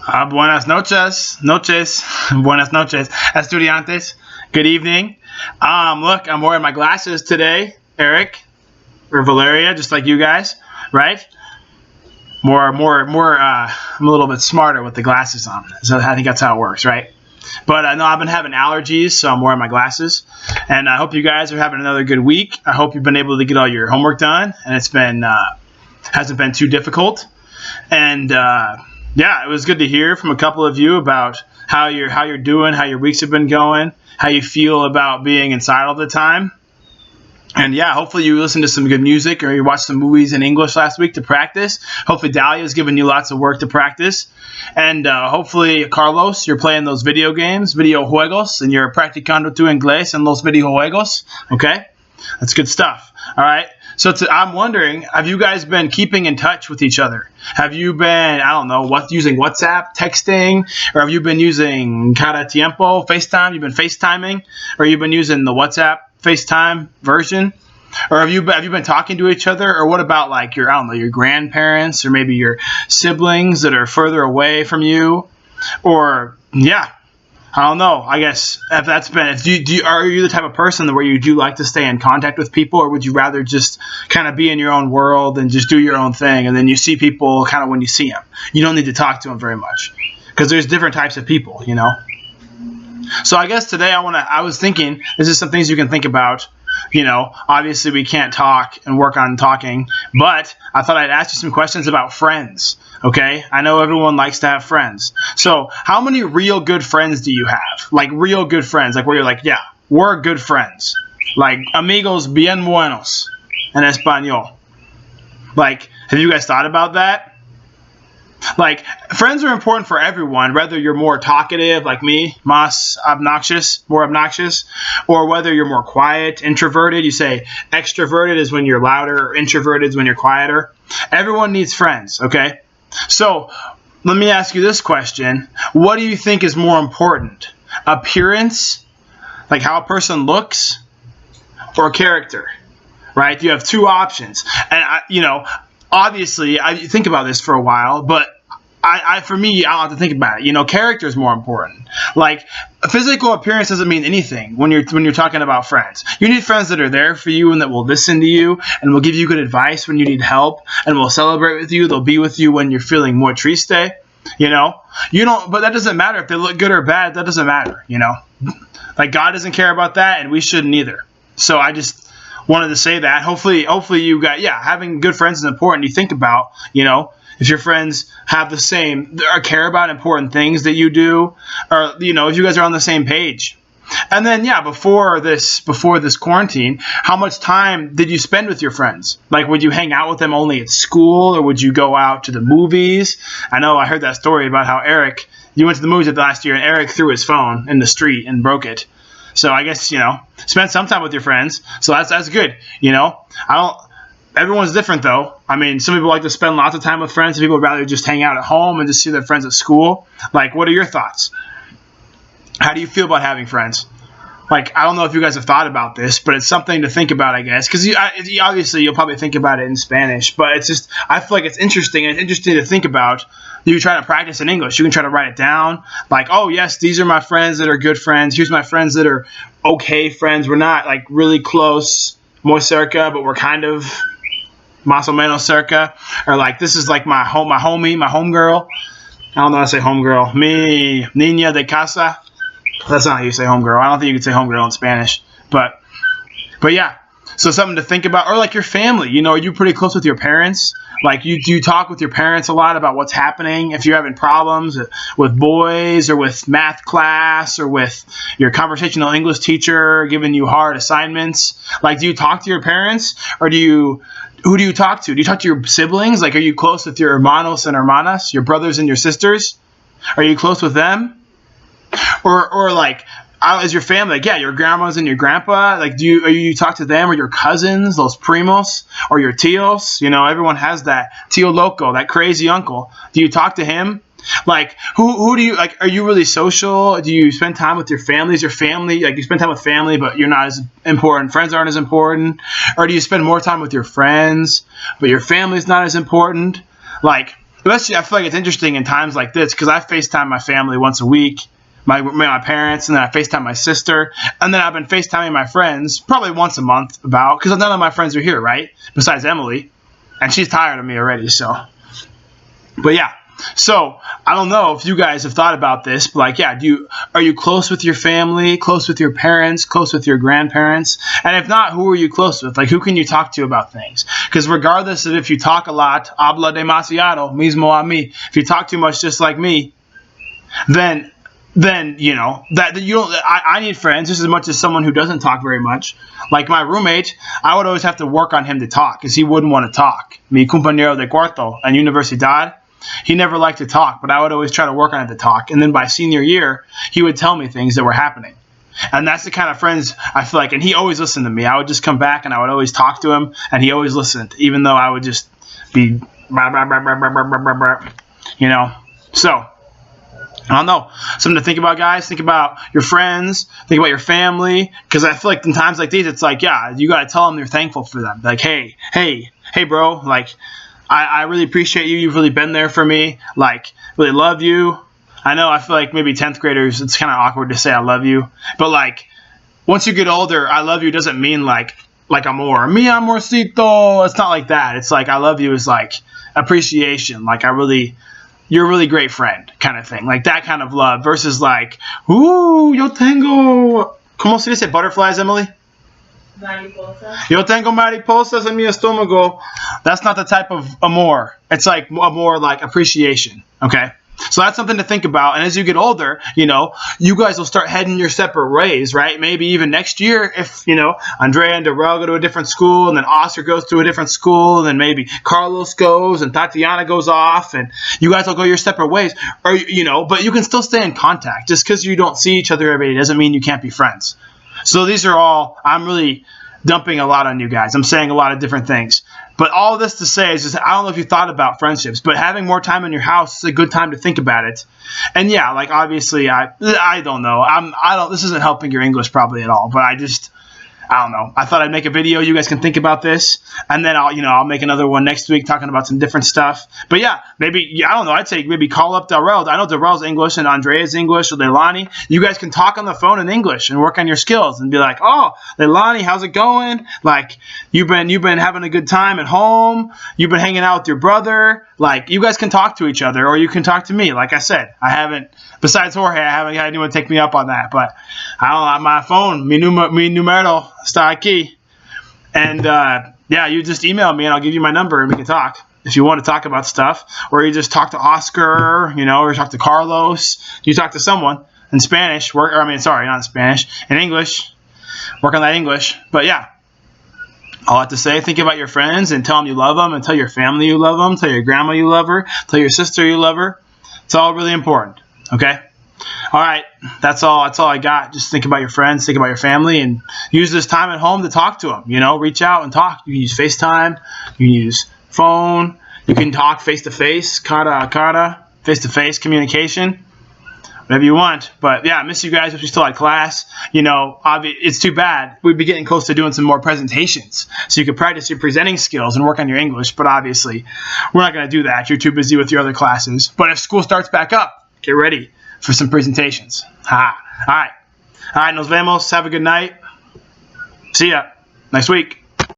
Buenas noches, buenas noches, estudiantes. Good evening. Look, I'm wearing my glasses today, Eric or Valeria, just like you guys, right? More. I'm a little bit smarter with the glasses on, so I think that's how it works, right? But I know I've been having allergies, so I'm wearing my glasses. And I hope you guys are having another good week. I hope you've been able to get all your homework done, and it's been hasn't been too difficult. And yeah, it was good to hear from a couple of you about how you're doing, how your weeks have been going, how you feel about being inside all the time. And yeah, hopefully you listened to some good music or you watched some movies in English last week to practice. Hopefully Dahlia's given you lots of work to practice. And hopefully, Carlos, you're playing those video games, videojuegos, and you're practicando tu inglés en los videojuegos. Okay? That's good stuff. All right? So I'm wondering, have you guys been keeping in touch with each other? Have you been, using WhatsApp, texting, or have you been using Cara Tiempo, FaceTime? You've been FaceTiming, or you've been using the WhatsApp FaceTime version? Or have you been talking to each other? Or what about your grandparents or maybe your siblings that are further away from you? Or yeah, I don't know. I guess if that's been, are you the type of person where you do like to stay in contact with people, or would you rather just kind of be in your own world and just do your own thing, and then you see people kind of when you see them? You don't need to talk to them very much because there's different types of people, you know. So I guess today I was thinking this is some things you can think about. You know, obviously we can't talk and work on talking, but I thought I'd ask you some questions about friends. Okay, I know everyone likes to have friends. So how many real good friends do you have? Like real good friends, like where you're like, yeah, we're good friends. Like amigos bien buenos in español. Like, have you guys thought about that? Like, friends are important for everyone, whether you're more talkative, like me, more obnoxious, or whether you're more quiet, introverted. You say extroverted is when you're louder, or introverted is when you're quieter. Everyone needs friends, okay? So, let me ask you this question. What do you think is more important? Appearance, like how a person looks, or character, right? You have two options. And, obviously, I think about this for a while, but for me, I don't have to think about it. You know, character is more important. Like, physical appearance doesn't mean anything when you're talking about friends. You need friends that are there for you and that will listen to you and will give you good advice when you need help and will celebrate with you. They'll be with you when you're feeling more triste. You know, but that doesn't matter if they look good or bad. That doesn't matter. You know, like God doesn't care about that, and we shouldn't either. So I just wanted to say that. Hopefully you got, having good friends is important. You think about, if your friends have the same, or care about important things that you do, or, if you guys are on the same page. And then, before this quarantine, how much time did you spend with your friends? Like, would you hang out with them only at school, or would you go out to the movies? I know I heard that story about how you went to the movies last year and Eric threw his phone in the street and broke it. So I guess, spend some time with your friends. So that's good. Everyone's different though. I mean, some people like to spend lots of time with friends. Some people would rather just hang out at home and just see their friends at school. Like, what are your thoughts? How do you feel about having friends? Like, I don't know if you guys have thought about this, but it's something to think about, I guess. Because obviously you'll probably think about it in Spanish, but it's just, I feel like it's interesting. And it's interesting to think about. You try to practice in English. You can try to write it down. Like, oh, yes, these are my friends that are good friends. Here's my friends that are okay friends. We're not, like, really close, muy cerca, but we're kind of más o menos cerca. Or, like, this is, like, my homie, my homegirl. I don't know how to say homegirl. Mi niña de casa. That's not how you say homegirl. I don't think you can say homegirl in Spanish. But yeah. So something to think about. Or, like, your family. Are you pretty close with your parents? Like, do you talk with your parents a lot about what's happening? If you're having problems with boys or with math class or with your conversational English teacher giving you hard assignments, like, do you talk to your parents? Or who do you talk to? Do you talk to your siblings? Like, are you close with your hermanos and hermanas, your brothers and your sisters? Are you close with them? Or like, as your family, like, your grandmas and your grandpa, like, do you talk to them, or your cousins, those primos, or your tios? Everyone has that tio loco, that crazy uncle. Do you talk to him? Like, who do you, like, are you really social? Do you spend time with your family? Is your family, like, you spend time with family, but you're not as important, friends aren't as important? Or do you spend more time with your friends, but your family's not as important? Like, especially I feel like it's interesting in times like this because I FaceTime my family once a week, my parents, and then I FaceTime my sister, and then I've been FaceTiming my friends probably once a month because none of my friends are here, right? Besides Emily, and she's tired of me already. So, but yeah. So I don't know if you guys have thought about this, but like, yeah, are you close with your family, close with your parents, close with your grandparents? And if not, who are you close with? Like, who can you talk to about things? Because regardless of if you talk a lot, habla demasiado, mismo a mí. If you talk too much, just like me, then you know that you don't. I need friends just as much as someone who doesn't talk very much. Like my roommate, I would always have to work on him to talk because he wouldn't want to talk. Mi compañero de cuarto en universidad. He never liked to talk, but I would always try to work on it to talk. And then by senior year, he would tell me things that were happening. And that's the kind of friends I feel like. And he always listened to me. I would just come back and I would always talk to him, and he always listened, even though I would just be, you know. So, I don't know. Something to think about, guys. Think about your friends. Think about your family. Because I feel like in times like these, it's like, yeah, you got to tell them you're thankful for them. Like, hey, bro, like, I really appreciate you. You've really been there for me. Like, really love you. I know I feel like maybe 10th graders, it's kind of awkward to say I love you. But, like, once you get older, I love you doesn't mean, like amor. Mi amorcito. It's not like that. It's like I love you is, like, appreciation. Like, you're a really great friend kind of thing. Like, that kind of love versus, like, yo tengo, ¿cómo se dice butterflies, Emily? Mariposa. Yo tengo mariposas en mi estómago. That's not the type of amor. It's like a more like appreciation. Okay? So that's something to think about. And as you get older, you know, you guys will start heading your separate ways, right? Maybe even next year if, you know, Andrea and Darrell go to a different school and then Oscar goes to a different school and then maybe Carlos goes and Tatiana goes off and you guys will go your separate ways. Or, you know, but you can still stay in contact. Just because you don't see each other every day doesn't mean you can't be friends. So these are all, I'm really dumping a lot on you guys. I'm saying a lot of different things. But all this to say is just, I don't know if you thought about friendships, but having more time in your house is a good time to think about it. And yeah, like obviously I don't know. This isn't helping your English probably at all, but I don't know. I thought I'd make a video. You guys can think about this, and then I'll make another one next week talking about some different stuff. But yeah, maybe I don't know. I'd say maybe call up Darrell. I know Darrell's English and Andrea's English or Leilani. You guys can talk on the phone in English and work on your skills and be like, oh, Leilani, how's it going? Like you've been having a good time at home. You've been hanging out with your brother. Like you guys can talk to each other, or you can talk to me. Like I said, I haven't. Besides Jorge, I haven't had anyone take me up on that. But I don't know, my phone, mi numero está aquí. And yeah, you just email me and I'll give you my number and we can talk if you want to talk about stuff. Or you just talk to Oscar, or talk to Carlos. You talk to someone in Spanish. Not in Spanish, in English. Work on that English. But yeah, all I have to say, think about your friends and tell them you love them, and tell your family you love them, tell your grandma you love her, tell your sister you love her. It's all really important. Okay? All right. That's all I got. Just think about your friends, think about your family, and use this time at home to talk to them. Reach out and talk. You can use FaceTime. You can use phone. You can talk face-to-face, cara a cara, face-to-face communication, whatever you want. But yeah, I miss you guys if you still had class. It's too bad. We'd be getting close to doing some more presentations so you could practice your presenting skills and work on your English. But obviously, we're not going to do that. You're too busy with your other classes. But if school starts back up, get ready for some presentations. All right. Nos vemos. Have a good night. See ya next week.